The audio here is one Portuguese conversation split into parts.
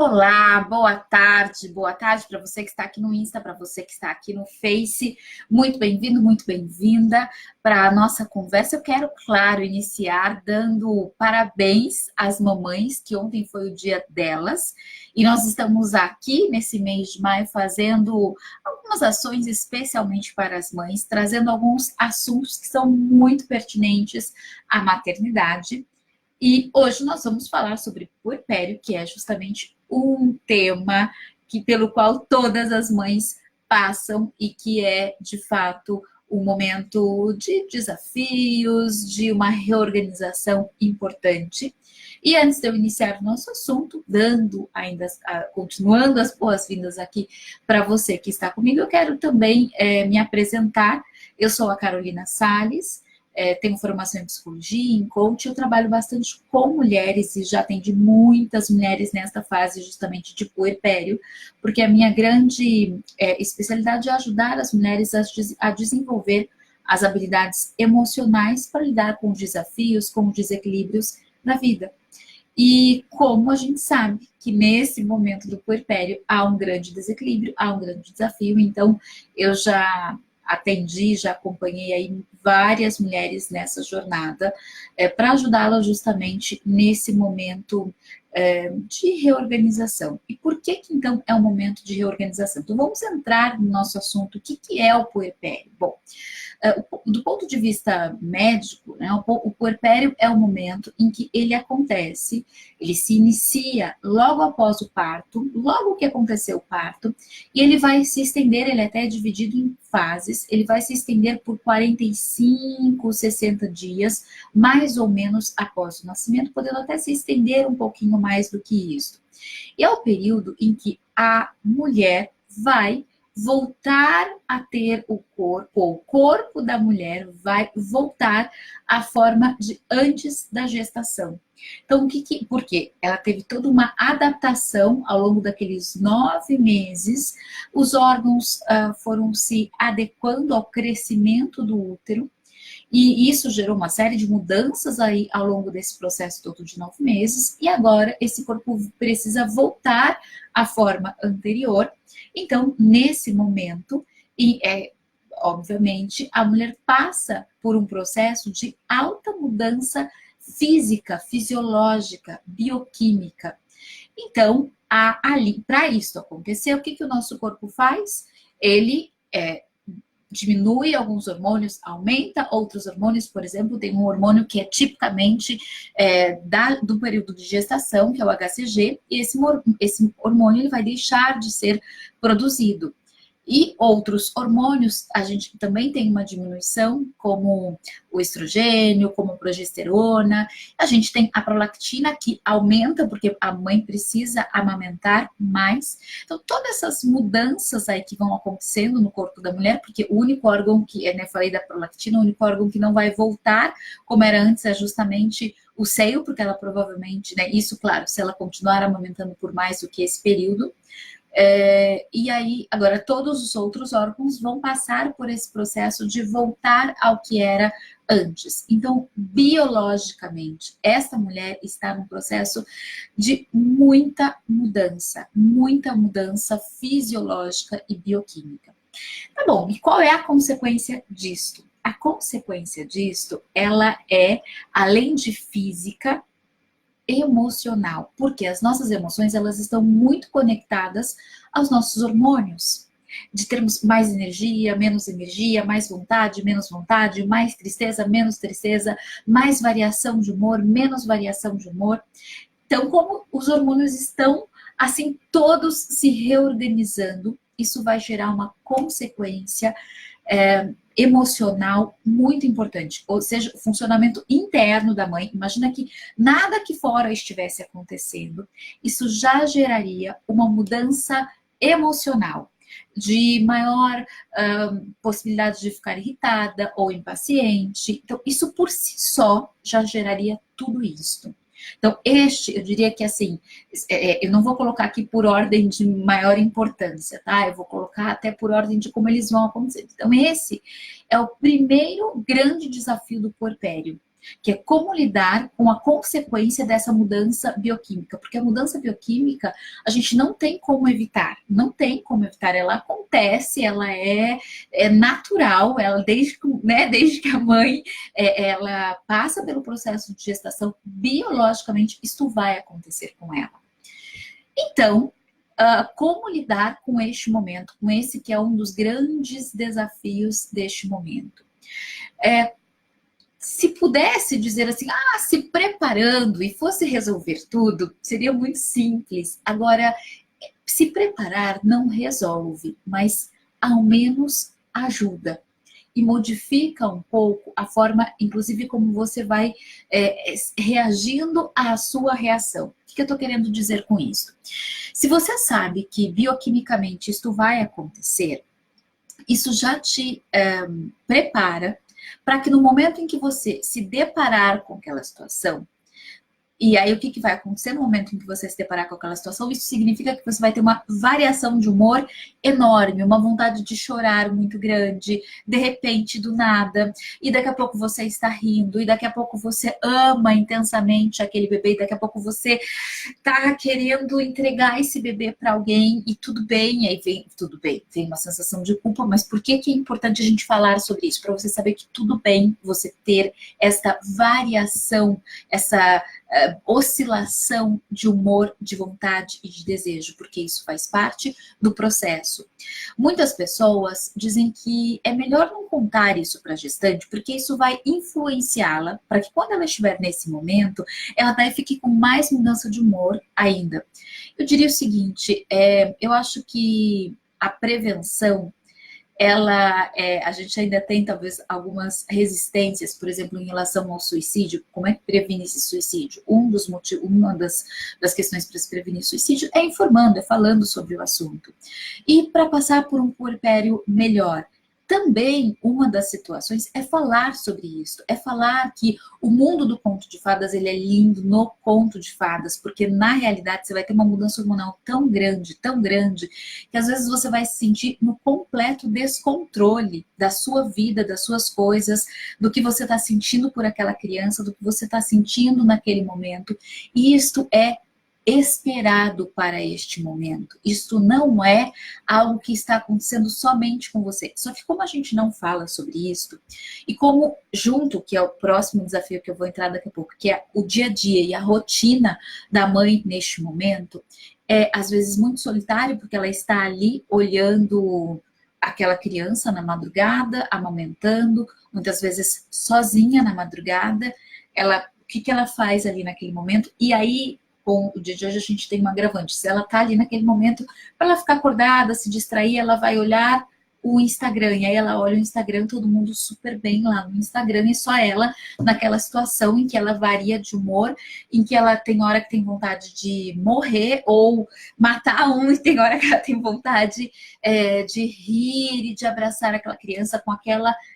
Olá, boa tarde para você que está aqui no Insta, para você que está aqui no Face. Muito bem-vindo, muito bem-vinda para a nossa conversa. Eu quero, claro, iniciar dando parabéns às mamães, que ontem foi o dia delas, e nós estamos aqui nesse mês de maio fazendo algumas ações especialmente para as mães, trazendo alguns assuntos que são muito pertinentes à maternidade. E hoje nós vamos falar sobre puerpério, que é justamente um tema pelo qual todas as mães passam e que é, de fato, um momento de desafios, de uma reorganização importante. E antes de eu iniciar o nosso assunto, continuando as boas-vindas aqui para você que está comigo, eu quero também me apresentar. Eu sou a Carolina Sales. Tenho formação em psicologia, em coach, eu trabalho bastante com mulheres e já atendi muitas mulheres nesta fase justamente de puerpério, porque a minha grande especialidade é ajudar as mulheres a desenvolver as habilidades emocionais para lidar com os desafios, com os desequilíbrios da vida. E como a gente sabe que nesse momento do puerpério há um grande desequilíbrio, há um grande desafio, então eu já atendi, já acompanhei aí várias mulheres nessa jornada para ajudá-las justamente nesse momento de reorganização. E por que então é um momento de reorganização? Então vamos entrar no nosso assunto, o que é o puerpério? Bom, do ponto de vista médico, né, o puerpério é o momento em que ele acontece, ele se inicia logo após o parto, logo que aconteceu o parto, e ele vai se estender, ele até é dividido em fases, ele vai se estender por 45, 60 dias, mais ou menos após o nascimento, podendo até se estender um pouquinho mais do que isso. E é o período em que a mulher vai voltar a ter o corpo, ou o corpo da mulher vai voltar à forma de antes da gestação. Então, por quê? Ela teve toda uma adaptação ao longo daqueles 9 meses, os órgãos foram se adequando ao crescimento do útero, e isso gerou uma série de mudanças aí ao longo desse processo todo de 9 meses, e agora esse corpo precisa voltar à forma anterior. Então, nesse momento, obviamente, a mulher passa por um processo de alta mudança física, fisiológica, bioquímica. Então, ali, para isso acontecer, o que o nosso corpo faz? Ele diminui alguns hormônios, aumenta outros hormônios, por exemplo, tem um hormônio que é tipicamente do período de gestação, que é o HCG, e esse hormônio ele vai deixar de ser produzido. E outros hormônios, a gente também tem uma diminuição, como o estrogênio, como a progesterona. A gente tem a prolactina, que aumenta, porque a mãe precisa amamentar mais. Então, todas essas mudanças aí que vão acontecendo no corpo da mulher, porque o único órgão que, falei da prolactina, o único órgão que não vai voltar como era antes é justamente o seio, porque ela provavelmente, isso, claro, se ela continuar amamentando por mais do que esse período. E aí, agora, todos os outros órgãos vão passar por esse processo de voltar ao que era antes. Então, biologicamente, esta mulher está num processo de muita mudança fisiológica e bioquímica. Tá bom, e qual é a consequência disto? A consequência disto, ela é, além de física, emocional, porque as nossas emoções elas estão muito conectadas aos nossos hormônios, de termos mais energia, mais vontade, menos vontade, mais tristeza, menos tristeza, mais variação de humor, menos variação de humor. Então, como os hormônios estão assim todos se reorganizando, isso vai gerar uma consequência emocional muito importante, ou seja, o funcionamento interno da mãe. Imagina que nada que fora estivesse acontecendo, isso já geraria uma mudança emocional, de maior possibilidade de ficar irritada ou impaciente. Então, isso por si só já geraria tudo isso. Então, eu diria que assim, eu não vou colocar aqui por ordem de maior importância, tá? Eu vou colocar até por ordem de como eles vão acontecer. Então, esse é o primeiro grande desafio do puerpério. que é como lidar com a consequência dessa mudança bioquímica, porque a mudança bioquímica a gente não tem como evitar, não tem como evitar, ela acontece, ela é natural, ela desde que a mãe ela passa pelo processo de gestação, biologicamente isto vai acontecer com ela. Então, como lidar com este momento, com esse que é um dos grandes desafios deste momento? Se pudesse dizer assim, se preparando e fosse resolver tudo, seria muito simples. Agora, se preparar não resolve, mas ao menos ajuda. E modifica um pouco a forma, inclusive, como você vai reagindo à sua reação. O que eu estou querendo dizer com isso? Se você sabe que bioquimicamente isto vai acontecer, isso já te prepara para que no momento em que você se deparar com aquela situação, e aí o que vai acontecer no momento em que você se deparar com aquela situação? Isso significa que você vai ter uma variação de humor enorme, uma vontade de chorar muito grande, de repente, do nada, e daqui a pouco você está rindo, e daqui a pouco você ama intensamente aquele bebê, e daqui a pouco você tá querendo entregar esse bebê para alguém, e tudo bem, aí vem uma sensação de culpa, mas por que é importante a gente falar sobre isso? Para você saber que tudo bem você ter essa variação, essa oscilação de humor, de vontade e de desejo, porque isso faz parte do processo. Muitas pessoas dizem que é melhor não contar isso para a gestante, porque isso vai influenciá-la, para que quando ela estiver nesse momento, ela daí fique com mais mudança de humor ainda. Eu diria o seguinte, eu acho que a prevenção, a gente ainda tem talvez algumas resistências, por exemplo, em relação ao suicídio. Como é que previne esse suicídio? Uma das questões para se prevenir suicídio é informando, é falando sobre o assunto. E para passar por um puerpério melhor, também uma das situações é falar sobre isso, é falar que o mundo do conto de fadas ele é lindo no conto de fadas, porque na realidade você vai ter uma mudança hormonal tão grande, que às vezes você vai se sentir no completo descontrole da sua vida, das suas coisas, do que você está sentindo por aquela criança, do que você está sentindo naquele momento. E isto é esperado para este momento. Isto não é algo que está acontecendo somente com você. Só que como a gente não fala sobre isso, e como junto, que é o próximo desafio que eu vou entrar daqui a pouco, que é o dia a dia e a rotina da mãe neste momento, é às vezes muito solitário, porque ela está ali olhando aquela criança na madrugada, amamentando, muitas vezes sozinha na madrugada. O que ela faz ali naquele momento? E aí, com o dia de hoje, a gente tem uma agravante. Se ela tá ali naquele momento, para ela ficar acordada, se distrair, ela vai olhar o Instagram. E aí ela olha o Instagram, todo mundo super bem lá no Instagram, e só ela naquela situação em que ela varia de humor, em que ela tem hora que tem vontade de morrer ou matar um, e tem hora que ela tem vontade de rir e de abraçar aquela criança com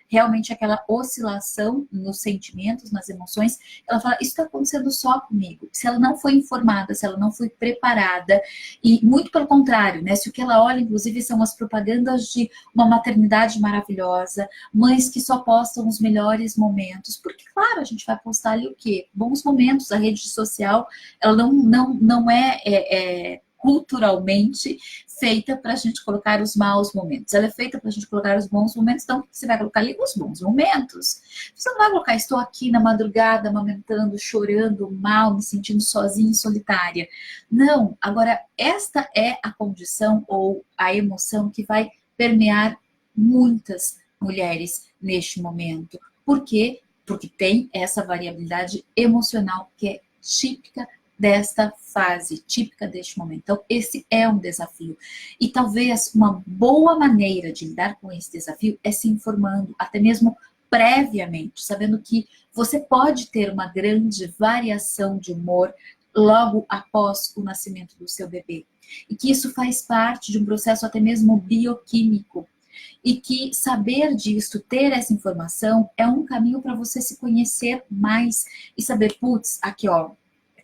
realmente aquela oscilação nos sentimentos, nas emoções. Ela fala, isso está acontecendo só comigo. Se ela não foi informada, se ela não foi preparada, e muito pelo contrário, né? Se o que ela olha, inclusive, são as propagandas de uma maternidade maravilhosa, mães que só postam os melhores momentos, porque, claro, a gente vai postar ali o quê? Bons momentos. A rede social, ela não é culturalmente feita para a gente colocar os maus momentos. Ela é feita para a gente colocar os bons momentos. Então, você vai colocar ali os bons momentos. Você não vai colocar, estou aqui na madrugada, amamentando, chorando, mal, me sentindo sozinha e solitária. Não. Agora, esta é a condição ou a emoção que vai permear muitas mulheres neste momento. Por quê? Porque tem essa variabilidade emocional que é típica desta fase, típica deste momento. Então, esse é um desafio. E talvez uma boa maneira de lidar com esse desafio é se informando, até mesmo previamente, sabendo que você pode ter uma grande variação de humor logo após o nascimento do seu bebê. E que isso faz parte de um processo até mesmo bioquímico. E que saber disso, ter essa informação, é um caminho para você se conhecer mais e saber, putz, aqui ó,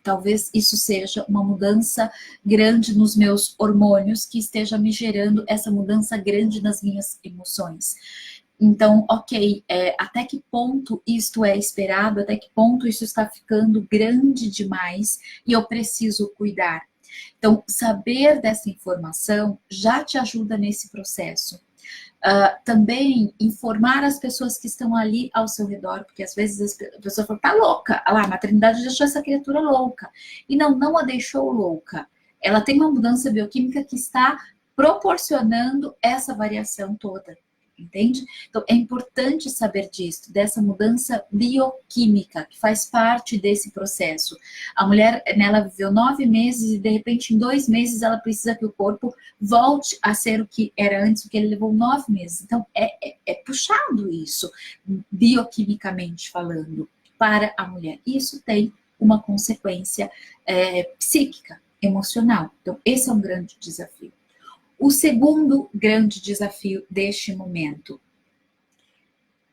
talvez isso seja uma mudança grande nos meus hormônios que esteja me gerando essa mudança grande nas minhas emoções. Então, ok, até que ponto isto é esperado, até que ponto isso está ficando grande demais e eu preciso cuidar. Então, saber dessa informação já te ajuda nesse processo. Também informar as pessoas que estão ali ao seu redor, porque às vezes a pessoa fala, tá louca, a maternidade deixou essa criatura louca. E não a deixou louca. Ela tem uma mudança bioquímica que está proporcionando essa variação toda. Entende? Então, é importante saber disso, dessa mudança bioquímica, que faz parte desse processo. A mulher, ela viveu 9 meses e, de repente, em 2 meses, ela precisa que o corpo volte a ser o que era antes, o que ele levou 9 meses. Então, é puxado isso, bioquimicamente falando, para a mulher. Isso tem uma consequência psíquica, emocional. Então, esse é um grande desafio. O segundo grande desafio deste momento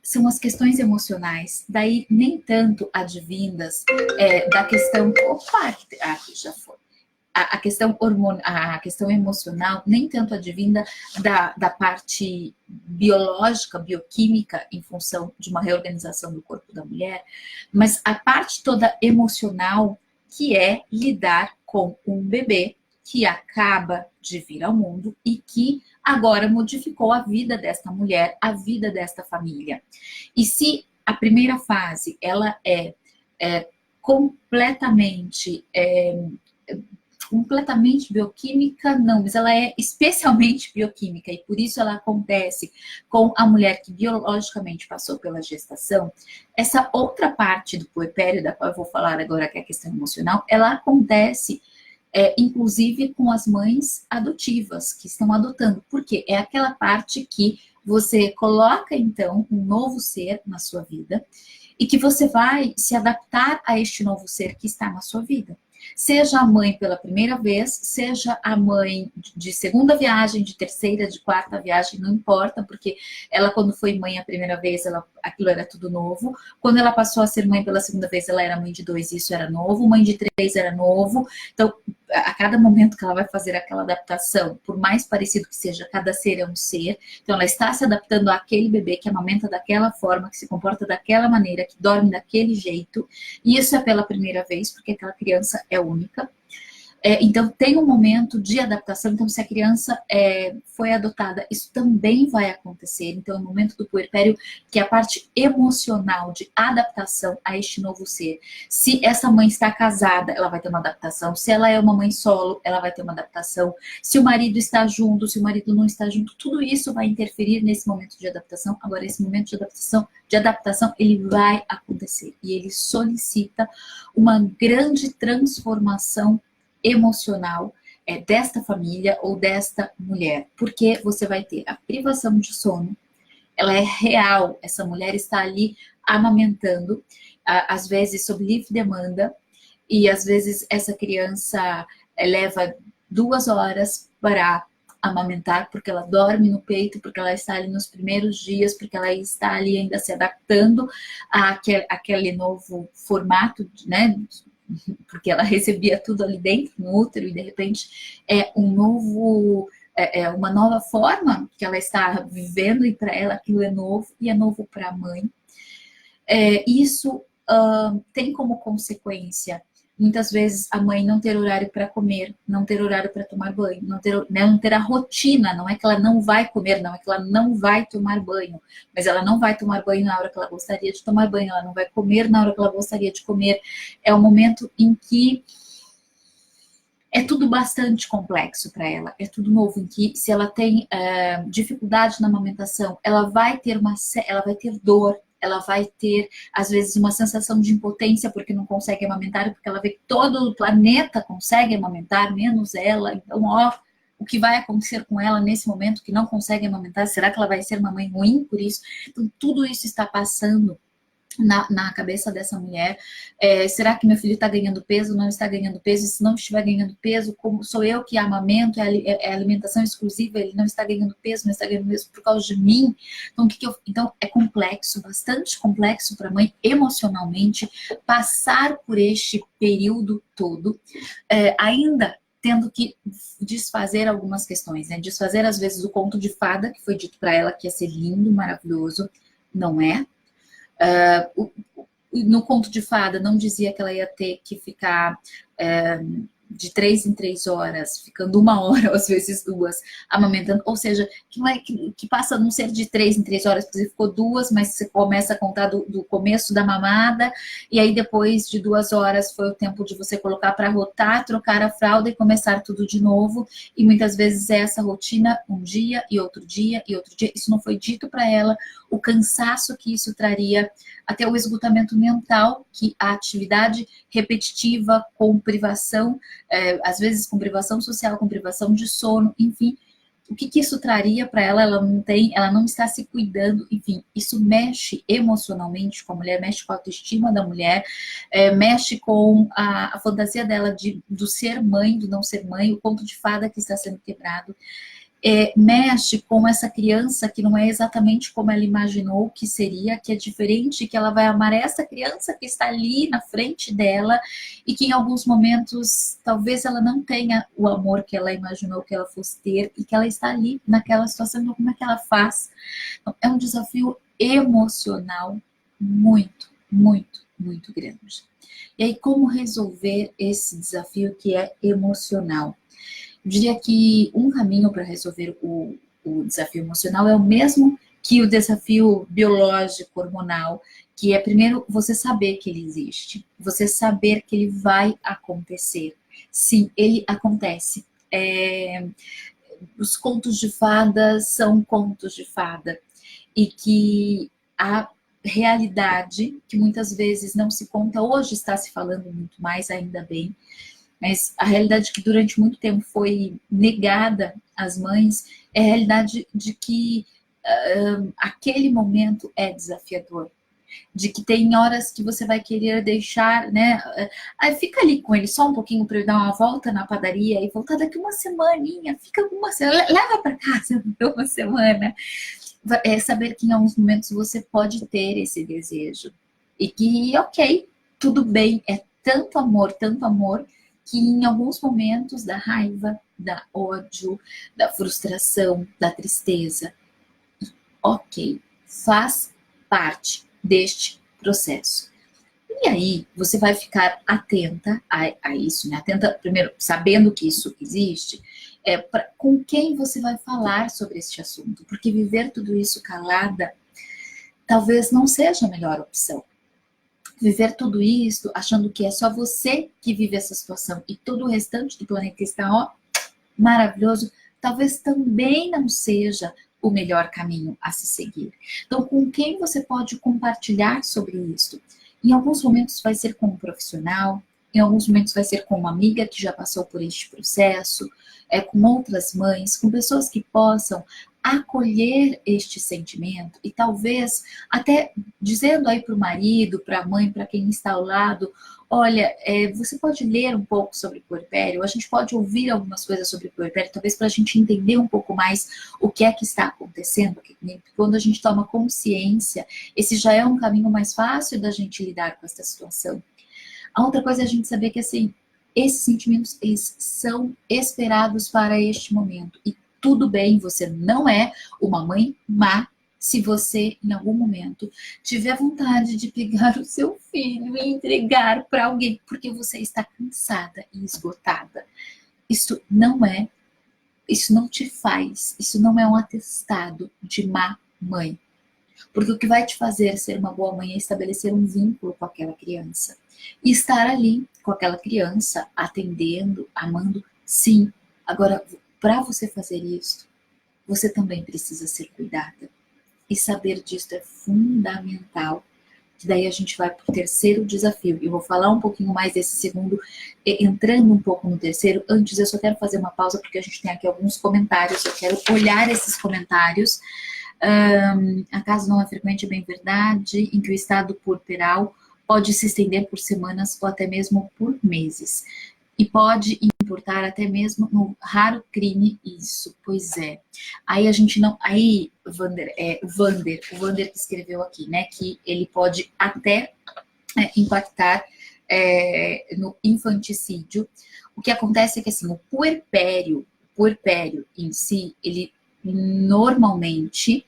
são as questões emocionais, daí nem tanto advindas da questão... Opa, aqui já foi. A questão a questão emocional, nem tanto advinda da parte biológica, bioquímica, em função de uma reorganização do corpo da mulher, mas a parte toda emocional, que é lidar com um bebê que acaba de vir ao mundo e que agora modificou a vida desta mulher, a vida desta família. E se a primeira fase, ela é completamente bioquímica, não, mas ela é especialmente bioquímica e por isso ela acontece com a mulher que biologicamente passou pela gestação. Essa outra parte do puerpério, da qual eu vou falar agora, que é a questão emocional, ela acontece inclusive com as mães adotivas que estão adotando, porque é aquela parte que você coloca então um novo ser na sua vida e que você vai se adaptar a este novo ser que está na sua vida. Seja a mãe pela primeira vez, seja a mãe de segunda viagem, de terceira, de quarta viagem, não importa, porque ela, quando foi mãe a primeira vez, aquilo era tudo novo. Quando ela passou a ser mãe pela segunda vez, ela era mãe de 2, isso era novo. Mãe de 3 era novo. Então, a cada momento que ela vai fazer aquela adaptação, por mais parecido que seja, cada ser é um ser. Então, ela está se adaptando àquele bebê que amamenta daquela forma, que se comporta daquela maneira, que dorme daquele jeito. E isso é pela primeira vez, porque aquela criança é única. Então, tem um momento de adaptação. Então, se a criança foi adotada, isso também vai acontecer. Então, é o momento do puerpério, que é a parte emocional de adaptação a este novo ser. Se essa mãe está casada, ela vai ter uma adaptação. Se ela é uma mãe solo, ela vai ter uma adaptação. Se o marido está junto, se o marido não está junto, tudo isso vai interferir nesse momento de adaptação. Agora, esse momento de adaptação, ele vai acontecer. E ele solicita uma grande transformação emocional desta família ou desta mulher, porque você vai ter a privação de sono, ela é real, essa mulher está ali amamentando, às vezes sob livre demanda, e às vezes essa criança leva 2 horas para amamentar, porque ela dorme no peito, porque ela está ali nos primeiros dias, porque ela está ali ainda se adaptando àquele novo formato, né? Porque ela recebia tudo ali dentro, no útero, e de repente uma nova forma que ela está vivendo, e para ela aquilo é novo, e é novo para a mãe. Isso tem como consequência, muitas vezes, a mãe não ter horário para comer, não ter horário para tomar banho, não ter a rotina. Não é que ela não vai comer, não é que ela não vai tomar banho, mas ela não vai tomar banho na hora que ela gostaria de tomar banho, ela não vai comer na hora que ela gostaria de comer. É um momento em que é tudo bastante complexo para ela, é tudo novo, em que se ela tem dificuldade na amamentação, ela vai ter dor, ela vai ter, às vezes, uma sensação de impotência porque não consegue amamentar, porque ela vê que todo o planeta consegue amamentar, menos ela. Então, o que vai acontecer com ela nesse momento que não consegue amamentar? Será que ela vai ser uma mãe ruim por isso? Então, tudo isso está passando na cabeça dessa mulher. Será que meu filho está ganhando peso? Não está ganhando peso? E se não estiver ganhando peso, como sou eu que amamento, é alimentação exclusiva, ele não está ganhando peso, não está ganhando peso por causa de mim. Então, então é complexo, bastante complexo para a mãe emocionalmente passar por este período todo, ainda tendo que desfazer algumas questões, né? Desfazer, às vezes, o conto de fada, que foi dito para ela que ia ser lindo, maravilhoso, não é. No conto de fada, não dizia que ela ia ter que ficar de 3 em 3 horas, ficando 1 hora, às vezes 2, amamentando, ou seja, que não é que passa a não ser de 3 em 3 horas, porque você ficou 2, mas você começa a contar do começo da mamada, e aí depois de 2 horas foi o tempo de você colocar para rotar, trocar a fralda e começar tudo de novo, e muitas vezes é essa rotina, um dia e outro dia e outro dia, isso não foi dito para ela, o cansaço que isso traria, até o esgotamento mental, que a atividade repetitiva com privação, às vezes com privação social, com privação de sono, enfim, o que isso traria para ela? Ela não está se cuidando, enfim, isso mexe emocionalmente com a mulher, mexe com a autoestima da mulher, mexe com a fantasia dela do ser mãe, do não ser mãe, o conto de fada que está sendo quebrado. Mexe com essa criança que não é exatamente como ela imaginou que seria, que é diferente, que ela vai amar essa criança que está ali na frente dela e que em alguns momentos talvez ela não tenha o amor que ela imaginou que ela fosse ter e que ela está ali naquela situação, então como é que ela faz? Então, é um desafio emocional muito, muito, muito grande. E aí como resolver esse desafio que é emocional? Eu diria que um caminho para resolver o desafio emocional é o mesmo que o desafio biológico, hormonal, que é primeiro você saber que ele existe, você saber que ele vai acontecer. Sim, ele acontece. Os contos de fada são contos de fada e que a realidade, que muitas vezes não se conta, hoje está se falando muito mais, ainda bem, mas a realidade que durante muito tempo foi negada às mães é a realidade de que aquele momento é desafiador. De que tem horas que você vai querer deixar, né? Aí fica ali com ele só um pouquinho para ele dar uma volta na padaria e voltar daqui uma semaninha, fica uma semana, leva para casa por uma semana. É saber que em alguns momentos você pode ter esse desejo. E que, ok, tudo bem, é tanto amor, que em alguns momentos da raiva, da ódio, da frustração, da tristeza, ok, faz parte deste processo. E aí você vai ficar atenta a isso, né? Atenta, primeiro, sabendo que isso existe, com quem você vai falar sobre este assunto, porque viver tudo isso calada talvez não seja a melhor opção. Viver tudo isso achando que é só você que vive essa situação e todo o restante do planeta está, ó, maravilhoso, talvez também não seja o melhor caminho a se seguir. Então, com quem você pode compartilhar sobre isso? Em alguns momentos vai ser com um profissional, em alguns momentos vai ser com uma amiga que já passou por este processo, com outras mães, com pessoas que possam acolher este sentimento e talvez até dizendo aí para o marido, para a mãe, para quem está ao lado, olha, você pode ler um pouco sobre puerpério, a gente pode ouvir algumas coisas sobre puerpério, talvez para a gente entender um pouco mais o que é que está acontecendo aqui comigo. Quando a gente toma consciência, esse já é um caminho mais fácil da gente lidar com essa situação. A outra coisa é a gente saber que assim, esses sentimentos eles são esperados para este momento e tudo bem, você não é uma mãe má se você, em algum momento, tiver vontade de pegar o seu filho e entregar para alguém, porque você está cansada e esgotada. Isso não te faz, isso não é um atestado de má mãe. Porque o que vai te fazer ser uma boa mãe é estabelecer um vínculo com aquela criança. E estar ali com aquela criança, atendendo, amando, sim. Agora, para você fazer isso, você também precisa ser cuidada. E saber disso é fundamental. Que daí a gente vai para o terceiro desafio. Eu vou falar um pouquinho mais desse segundo, entrando um pouco no terceiro. Antes, eu só quero fazer uma pausa, porque a gente tem aqui alguns comentários. Eu quero olhar esses comentários. Acaso não é frequente, é bem verdade, em que o estado puerperal pode se estender por semanas ou até mesmo por meses. E pode importar até mesmo no raro crime isso, pois é. Aí a gente não... Aí, Vander, o Vander que escreveu aqui, né, que ele pode até impactar no infanticídio, O que acontece é que assim, o puerpério em si, ele normalmente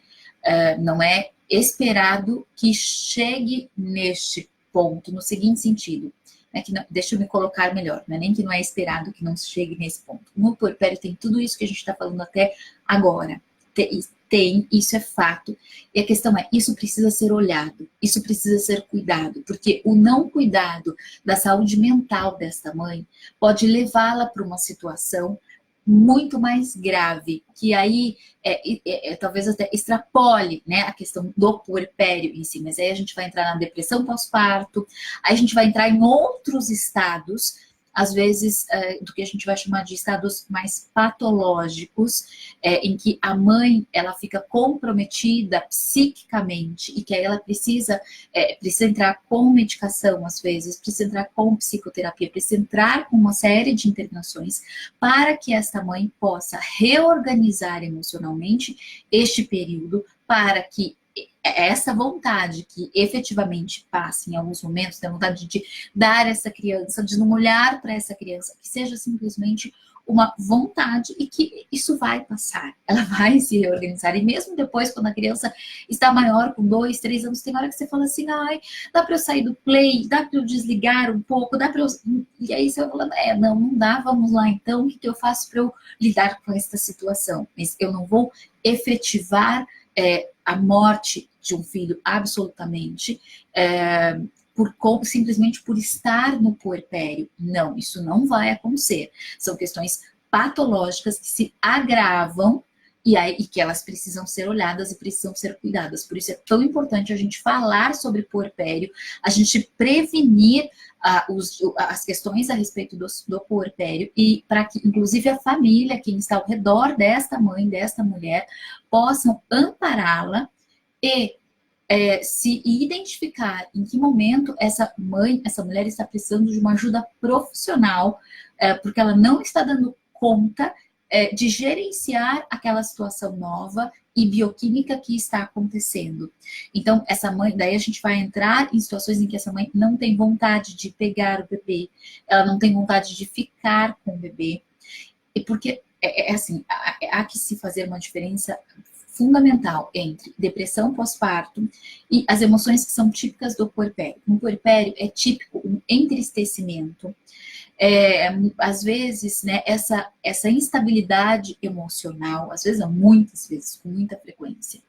não é esperado que chegue neste ponto, no seguinte sentido, né, que não, deixa eu me colocar melhor, né, nem que não é esperado que não chegue nesse ponto. No puerpério tem tudo isso que a gente está falando até agora. Tem, isso é fato. E a questão é, isso precisa ser olhado, isso precisa ser cuidado, porque o não cuidado da saúde mental desta mãe pode levá-la para uma situação muito mais grave, que aí talvez até extrapole, né, a questão do puerpério em si, mas aí a gente vai entrar na depressão pós-parto, aí a gente vai entrar em outros estados, às vezes, do que a gente vai chamar de estados mais patológicos, em que a mãe, ela fica comprometida psiquicamente e que aí ela precisa entrar com medicação, às vezes, precisa entrar com psicoterapia, precisa entrar com uma série de intervenções para que esta mãe possa reorganizar emocionalmente este período, para que essa vontade que efetivamente passa em alguns momentos, da vontade de dar essa criança, de não olhar para essa criança, que seja simplesmente uma vontade e que isso vai passar, ela vai se reorganizar. E mesmo depois, quando a criança está maior, com 2, 3 anos, tem hora que você fala assim, ai, dá para eu sair do play, dá para eu desligar um pouco, dá para eu... E aí você vai falando, não dá, vamos lá então, o que eu faço para eu lidar com essa situação? Mas eu não vou efetivar a morte de um filho absolutamente, simplesmente por estar no puerpério. Não, isso não vai acontecer. São questões patológicas que se agravam e que elas precisam ser olhadas e precisam ser cuidadas. Por isso é tão importante a gente falar sobre puerpério, a gente prevenir as questões a respeito do puerpério e para que, inclusive, a família, quem está ao redor desta mãe, desta mulher, possam ampará-la e se identificar em que momento essa mulher está precisando de uma ajuda profissional, porque ela não está dando conta de gerenciar aquela situação nova e bioquímica que está acontecendo. Então, essa mãe, daí a gente vai entrar em situações em que essa mãe não tem vontade de pegar o bebê, ela não tem vontade de ficar com o bebê, e porque, assim, há que se fazer uma diferença fundamental entre depressão pós-parto e as emoções que são típicas do puerpério. No puerpério é típico um entristecimento, às vezes, né, essa instabilidade emocional, às vezes, muitas vezes, com muita frequência.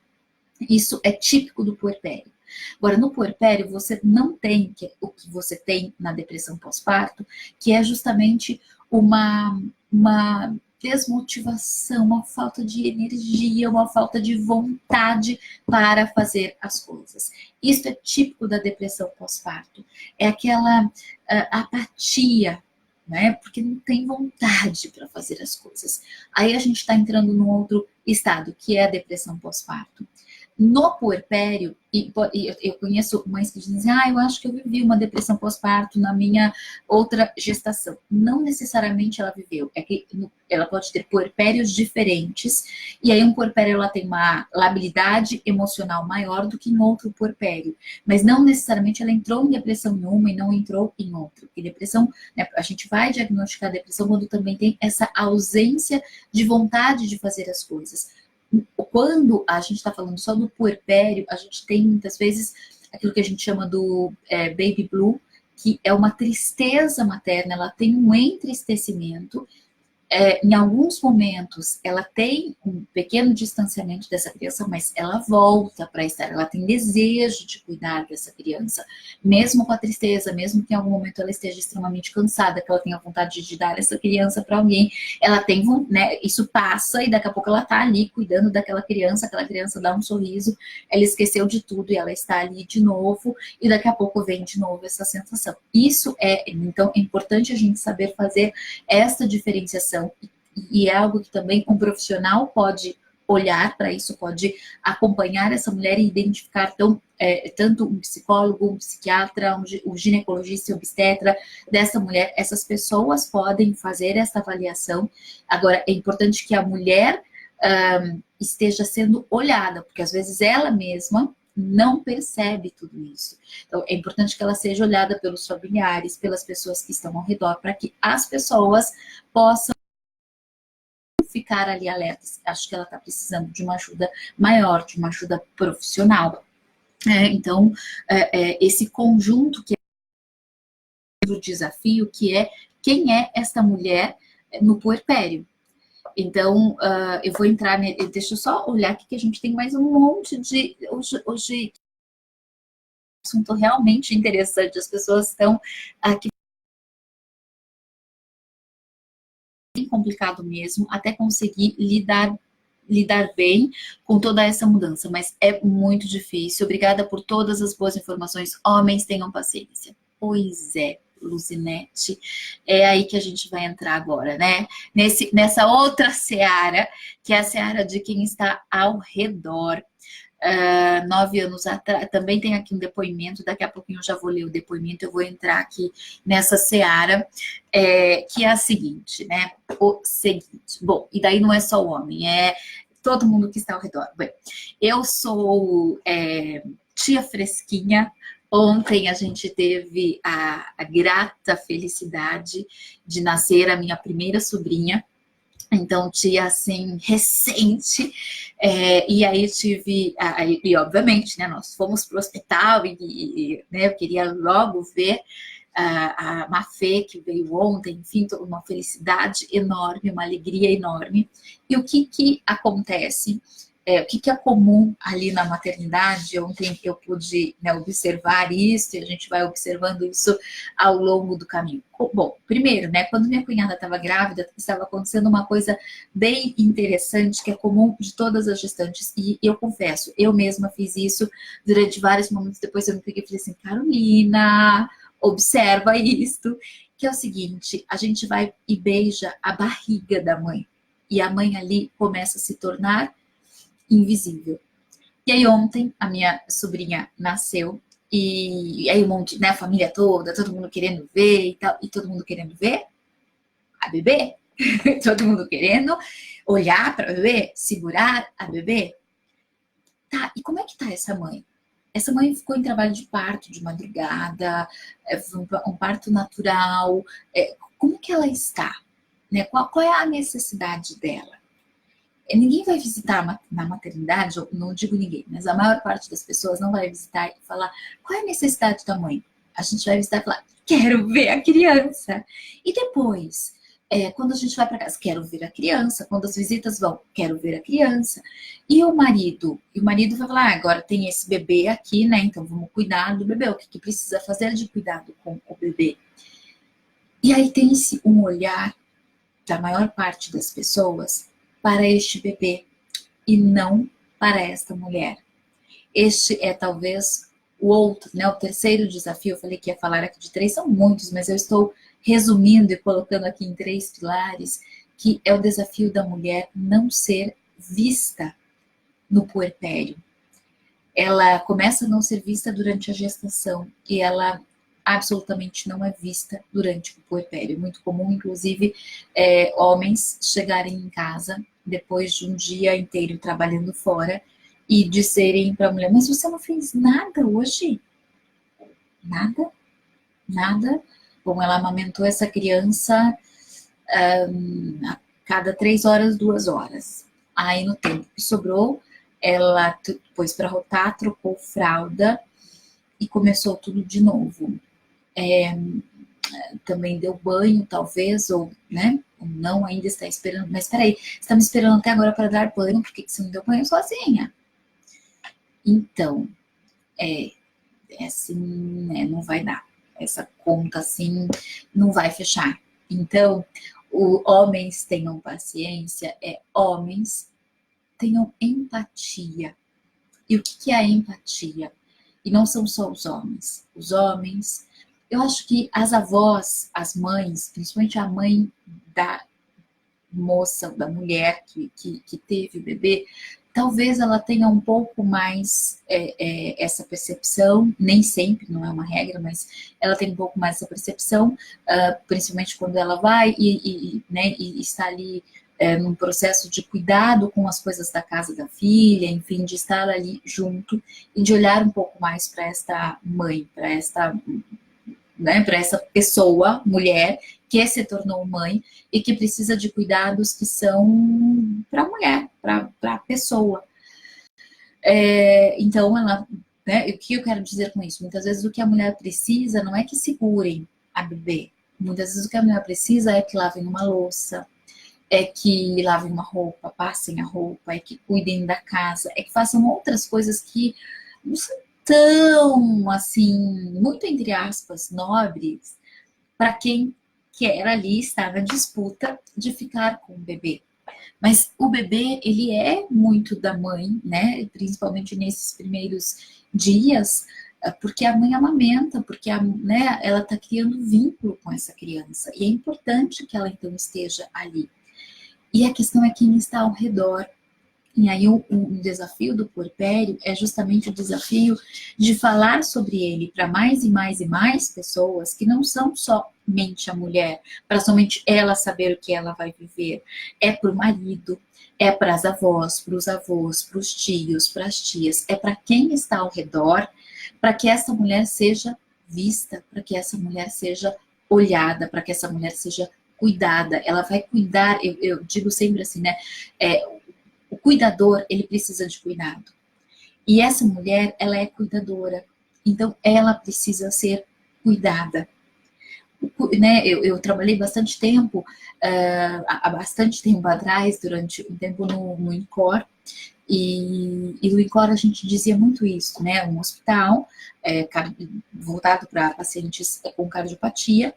Isso é típico do puerpério. Agora, no puerpério, você não tem o que você tem na depressão pós-parto, que é justamente uma desmotivação, uma falta de energia, uma falta de vontade para fazer as coisas. Isso é típico da depressão pós-parto. É aquela apatia, né? Porque não tem vontade para fazer as coisas. Aí a gente está entrando num outro estado, que é a depressão pós-parto. No puerpério, e eu conheço mães que dizem, eu acho que eu vivi uma depressão pós-parto na minha outra gestação. Não necessariamente ela viveu, é que ela pode ter puerpérios diferentes, e aí um puerpério ela tem uma labilidade emocional maior do que em outro puerpério, mas não necessariamente ela entrou em depressão em uma e não entrou em outra, porque depressão, né, a gente vai diagnosticar a depressão quando também tem essa ausência de vontade de fazer as coisas. Quando a gente está falando só do puerpério, a gente tem muitas vezes aquilo que a gente chama do baby blue, que é uma tristeza materna, ela tem um entristecimento. Em alguns momentos, ela tem um pequeno distanciamento dessa criança, mas ela volta para estar, ela tem desejo de cuidar dessa criança, mesmo com a tristeza, mesmo que em algum momento ela esteja extremamente cansada, que ela tenha vontade de dar essa criança para alguém, ela tem, né, isso passa e daqui a pouco ela está ali cuidando daquela criança, aquela criança dá um sorriso, ela esqueceu de tudo e ela está ali de novo, e daqui a pouco vem de novo essa sensação. Isso então, é importante a gente saber fazer essa diferenciação. E é algo que também um profissional pode olhar para isso, pode acompanhar essa mulher e identificar tanto um psicólogo, um psiquiatra, um ginecologista e obstetra dessa mulher. Essas pessoas podem fazer essa avaliação. Agora, é importante que a mulher esteja sendo olhada, porque às vezes ela mesma não percebe tudo isso. Então, é importante que ela seja olhada pelos familiares, pelas pessoas que estão ao redor, para que as pessoas possam ficar ali alertas. Acho que ela está precisando de uma ajuda maior, de uma ajuda profissional. Então, esse conjunto que é o desafio, que é quem é esta mulher no puerpério. Então, eu vou entrar, deixa eu só olhar aqui que a gente tem mais um monte de... Hoje assunto realmente interessante, as pessoas estão aqui bem complicado mesmo, até conseguir lidar bem com toda essa mudança, mas é muito difícil. Obrigada por todas as boas informações. Homens, tenham paciência. Pois é, Luzinete, é aí que a gente vai entrar agora, né? Nessa outra seara, que é a seara de quem está ao redor. 9 anos atrás, também tem aqui um depoimento, daqui a pouquinho eu já vou ler o depoimento, eu vou entrar aqui nessa seara, que é a seguinte, né? O seguinte, bom, e daí não é só o homem, é todo mundo que está ao redor. Bem, eu sou tia fresquinha. Ontem a gente teve a grata felicidade de nascer a minha primeira sobrinha. Então, tia, assim, recente, e aí tive, e obviamente, né, nós fomos para o hospital e né, eu queria logo ver a Mafê, que veio ontem, enfim, uma felicidade enorme, uma alegria enorme. E o que acontece? O que é comum ali na maternidade? Ontem eu pude, né, observar isso, e a gente vai observando isso ao longo do caminho. Bom, primeiro, né, quando minha cunhada estava grávida, estava acontecendo uma coisa bem interessante, que é comum de todas as gestantes, e eu confesso, eu mesma fiz isso durante vários momentos. Depois eu me peguei e falei assim: Carolina, observa isto, que é o seguinte: a gente vai e beija a barriga da mãe, e a mãe ali começa a se tornar invisível. E aí ontem a minha sobrinha nasceu, e aí um monte, né, a família toda, todo mundo querendo ver e tal, e todo mundo querendo ver a bebê, todo mundo querendo olhar para a bebê, segurar a bebê. Tá, e como é que tá essa mãe? Essa mãe ficou em trabalho de parto de madrugada, um parto natural. Como que ela está? Né? Qual é a necessidade dela? Ninguém vai visitar na maternidade, não digo ninguém, mas a maior parte das pessoas não vai visitar e falar: qual é a necessidade da mãe? A gente vai visitar e falar: quero ver a criança. E depois, quando a gente vai para casa, quero ver a criança. Quando as visitas vão, quero ver a criança. E o marido? E o marido vai falar: agora tem esse bebê aqui, né? Então vamos cuidar do bebê. O que precisa fazer de cuidado com o bebê? E aí tem-se um olhar da maior parte das pessoas para este bebê e não para esta mulher. Este é talvez o outro, né? O terceiro desafio. Eu falei que ia falar aqui de 3, são muitos, mas eu estou resumindo e colocando aqui em 3 pilares, que é o desafio da mulher não ser vista no puerpério. Ela começa a não ser vista durante a gestação e ela absolutamente não é vista durante o puerpério. É muito comum, inclusive, homens chegarem em casa depois de um dia inteiro trabalhando fora e disserem para a mulher: mas você não fez nada hoje? Nada? Nada? Bom, ela amamentou essa criança a cada 3 horas, 2 horas. Aí, no tempo que sobrou, ela pôs para rotar, trocou fralda e começou tudo de novo. Também deu banho, talvez, ou, né, ou não, ainda está esperando. Mas peraí, está me esperando até agora para dar banho, por que você não deu banho sozinha? Então, assim, né, não vai dar. Essa conta, assim, não vai fechar. Então, homens tenham paciência, homens tenham empatia. E o que é a empatia? E não são só os homens. Os homens, eu acho que as avós, as mães, principalmente a mãe da moça, da mulher que teve o bebê, talvez ela tenha um pouco mais essa percepção, nem sempre, não é uma regra, mas ela tem um pouco mais essa percepção, principalmente quando ela vai né, e está ali num processo de cuidado com as coisas da casa da filha, enfim, de estar ali junto e de olhar um pouco mais para esta mãe, para esta, né, para essa pessoa, mulher, que se tornou mãe e que precisa de cuidados que são para a mulher, para a pessoa. Então, ela, né, o que eu quero dizer com isso? Muitas vezes o que a mulher precisa não é que segurem a bebê. Muitas vezes o que a mulher precisa é que lavem uma louça, é que lavem uma roupa, passem a roupa, é que cuidem da casa, é que façam outras coisas que não são tão, assim, muito entre aspas, nobres, para quem quer ali estar na disputa de ficar com o bebê. Mas o bebê, ele é muito da mãe, né? Principalmente nesses primeiros dias, porque a mãe amamenta, porque né, ela está criando vínculo com essa criança. E é importante que ela então esteja ali. E a questão é quem está ao redor. E aí o desafio do puerpério é justamente o desafio de falar sobre ele para mais e mais e mais pessoas que não são somente a mulher, para somente ela saber o que ela vai viver. É para o marido, é para as avós, para os avós, para os tios, para as tias, é para quem está ao redor, para que essa mulher seja vista, para que essa mulher seja olhada, para que essa mulher seja cuidada. Ela vai cuidar, eu digo sempre assim, né? O cuidador, ele precisa de cuidado. E essa mulher, ela é cuidadora. Então, ela precisa ser cuidada. Né, eu trabalhei bastante tempo, há bastante tempo atrás, durante um tempo no INCOR, e no INCOR a gente dizia muito isso, né? Um hospital voltado para pacientes com cardiopatia,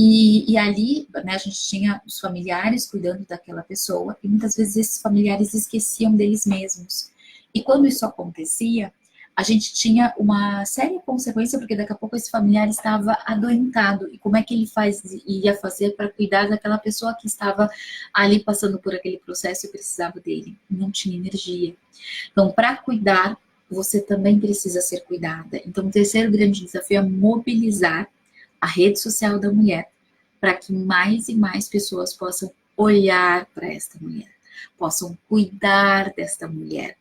e ali, né, a gente tinha os familiares cuidando daquela pessoa, e muitas vezes esses familiares esqueciam deles mesmos. E quando isso acontecia, a gente tinha uma séria consequência, porque daqui a pouco esse familiar estava adoentado. E como é que ele ia fazer para cuidar daquela pessoa que estava ali passando por aquele processo e precisava dele? Não tinha energia. Então, para cuidar, você também precisa ser cuidada. Então, o terceiro grande desafio é mobilizar a rede social da mulher para que mais e mais pessoas possam olhar para esta mulher, possam cuidar desta mulher.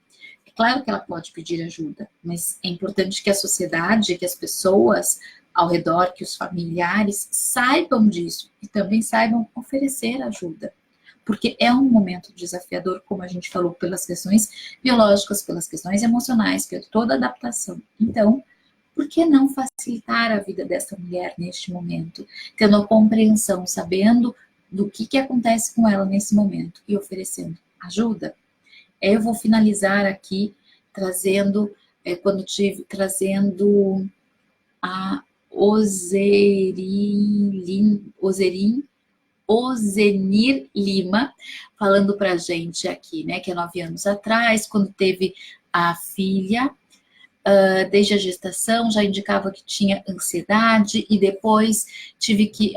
É claro que ela pode pedir ajuda, mas é importante que a sociedade, que as pessoas ao redor, que os familiares saibam disso e também saibam oferecer ajuda. Porque é um momento desafiador, como a gente falou, pelas questões biológicas, pelas questões emocionais, pela toda adaptação. Então, por que não facilitar a vida dessa mulher neste momento? Tendo a compreensão, sabendo do que acontece com ela nesse momento e oferecendo ajuda. Eu vou finalizar aqui trazendo, trazendo a Ozenir Lima, falando pra gente aqui, né, que 9 anos atrás, quando teve a filha, desde a gestação já indicava que tinha ansiedade e depois tive que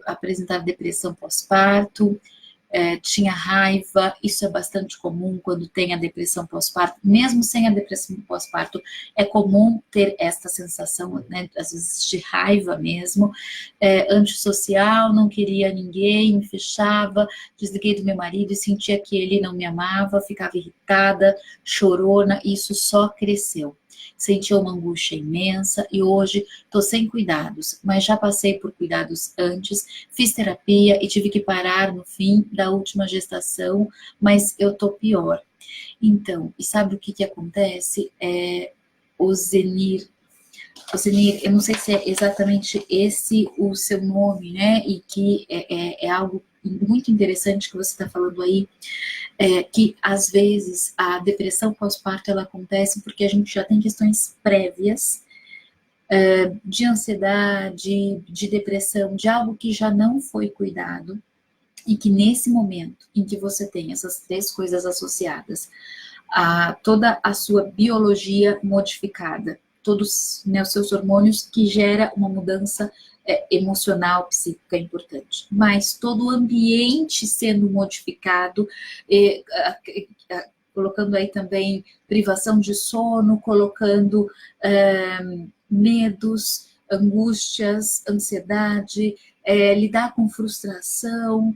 apresentar depressão pós-parto, tinha raiva. Isso é bastante comum quando tem a depressão pós-parto. Mesmo sem a depressão pós-parto, é comum ter esta sensação, né, às vezes de raiva mesmo. Antissocial, não queria ninguém, me fechava, desliguei do meu marido e sentia que ele não me amava, ficava irritada, chorona, e isso só cresceu. Sentia uma angústia imensa e hoje estou sem cuidados, mas já passei por cuidados antes, fiz terapia e tive que parar no fim da última gestação, mas eu tô pior. Então, e sabe o que acontece? O Zenir, eu não sei se é exatamente esse o seu nome, né? E que é algo muito interessante que você está falando aí, que às vezes a depressão pós-parto ela acontece porque a gente já tem questões prévias de ansiedade, de depressão, de algo que já não foi cuidado e que nesse momento em que você tem essas 3 coisas associadas, toda a sua biologia modificada, todos, né, os seus hormônios, que gera uma mudança emocional, psíquica importante, mas todo o ambiente sendo modificado, colocando aí também privação de sono, colocando medos, angústias, ansiedade, lidar com frustração,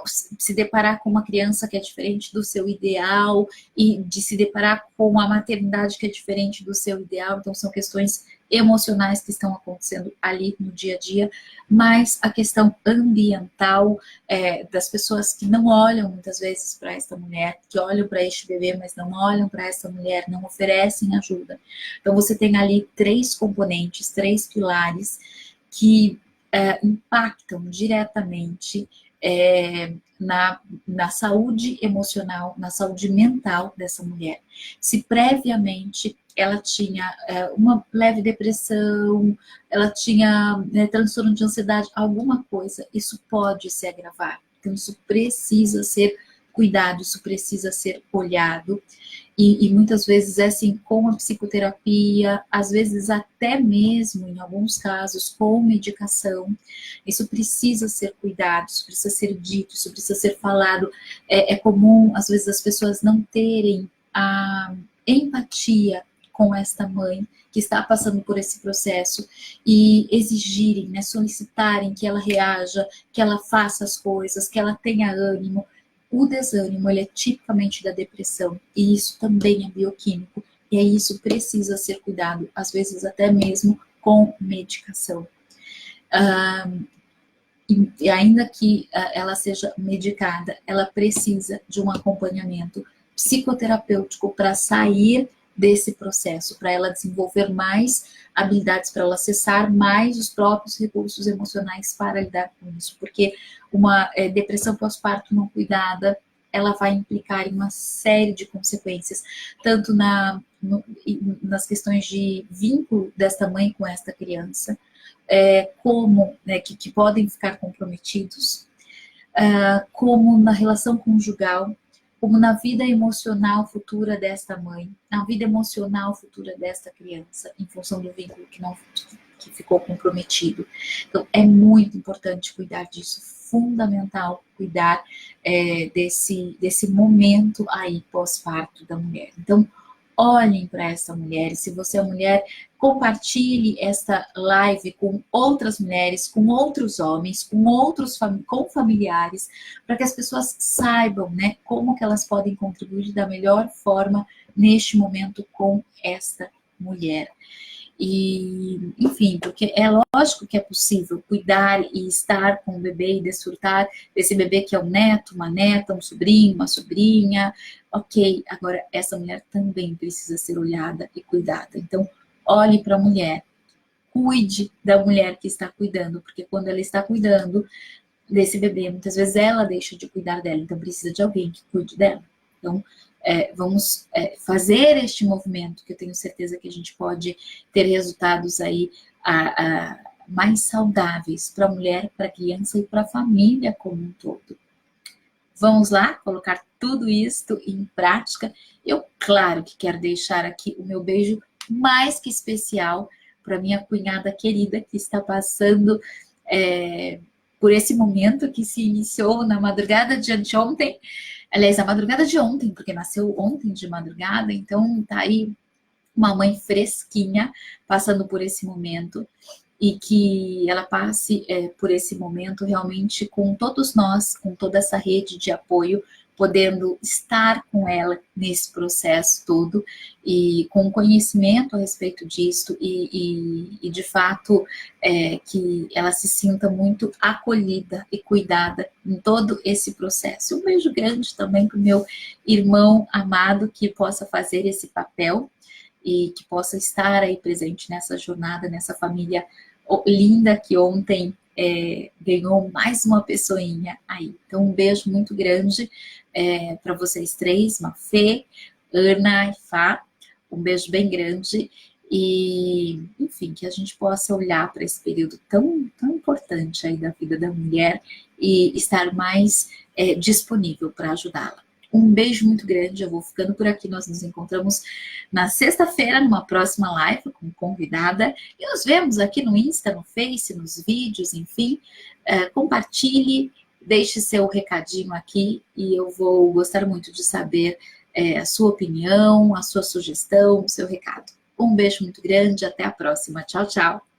se deparar com uma criança que é diferente do seu ideal e de se deparar com a maternidade que é diferente do seu ideal. Então, são questões emocionais que estão acontecendo ali no dia a dia, mas a questão ambiental das pessoas que não olham muitas vezes para esta mulher, que olham para este bebê, mas não olham para esta mulher, não oferecem ajuda. Então, você tem ali 3 componentes, 3 pilares que impactam diretamente na saúde emocional, na saúde mental dessa mulher. Se previamente ela tinha uma leve depressão, ela tinha transtorno de ansiedade, alguma coisa, isso pode se agravar. Então, isso precisa ser cuidado, isso precisa ser olhado. E muitas vezes é assim, com a psicoterapia, às vezes até mesmo, em alguns casos, com medicação. Isso precisa ser cuidado, isso precisa ser dito, isso precisa ser falado. É comum, às vezes, as pessoas não terem a empatia com esta mãe que está passando por esse processo e exigirem, né, solicitarem que ela reaja, que ela faça as coisas, que ela tenha ânimo. O desânimo, ele é tipicamente da depressão, e isso também é bioquímico, e aí isso precisa ser cuidado, às vezes até mesmo com medicação. E ainda que ela seja medicada, ela precisa de um acompanhamento psicoterapêutico para sair desse processo, para ela desenvolver mais habilidades, para ela acessar mais os próprios recursos emocionais para lidar com isso, porque uma depressão pós-parto não cuidada, ela vai implicar em uma série de consequências, tanto nas questões de vínculo desta mãe com esta criança, como que podem ficar comprometidos, como na relação conjugal, como na vida emocional futura desta mãe, na vida emocional futura desta criança, em função do vínculo que ficou comprometido. Então, é muito importante cuidar disso, fundamental cuidar desse momento aí pós-parto da mulher. Então, olhem para essa mulher, e se você é mulher, compartilhe esta live com outras mulheres, com outros homens, com familiares, para que as pessoas saibam, né, como que elas podem contribuir da melhor forma neste momento com esta mulher. E, enfim, porque é lógico que é possível cuidar e estar com o bebê e desfrutar desse bebê que é um neto, uma neta, um sobrinho, uma sobrinha. Ok, agora essa mulher também precisa ser olhada e cuidada. Então, olhe para a mulher, cuide da mulher que está cuidando, porque quando ela está cuidando desse bebê, muitas vezes ela deixa de cuidar dela, então precisa de alguém que cuide dela. Então, vamos fazer este movimento, que eu tenho certeza que a gente pode ter resultados aí mais saudáveis para a mulher, para a criança e para a família como um todo. Vamos lá, colocar tudo isto em prática. Eu, claro, que quero deixar aqui o meu beijo mais que especial para minha cunhada querida, que está passando por esse momento que se iniciou na madrugada de anteontem. Aliás, a madrugada de ontem, porque nasceu ontem de madrugada, então tá aí uma mãe fresquinha passando por esse momento, e que ela passe por esse momento realmente com todos nós, com toda essa rede de apoio, podendo estar com ela nesse processo todo e com conhecimento a respeito disso e de fato que ela se sinta muito acolhida e cuidada em todo esse processo. Um beijo grande também para o meu irmão amado, que possa fazer esse papel e que possa estar aí presente nessa jornada, nessa família linda que ontem ganhou mais uma pessoinha aí. Então, um beijo muito grande para vocês 3, Mafê, Ana e Fá. Um beijo bem grande e, enfim, que a gente possa olhar para esse período tão, tão importante aí da vida da mulher e estar mais disponível para ajudá-la. Um beijo muito grande, eu vou ficando por aqui, nós nos encontramos na sexta-feira, numa próxima live com convidada, e nos vemos aqui no Insta, no Face, nos vídeos, enfim, compartilhe, deixe seu recadinho aqui, e eu vou gostar muito de saber a sua opinião, a sua sugestão, o seu recado. Um beijo muito grande, até a próxima, tchau, tchau!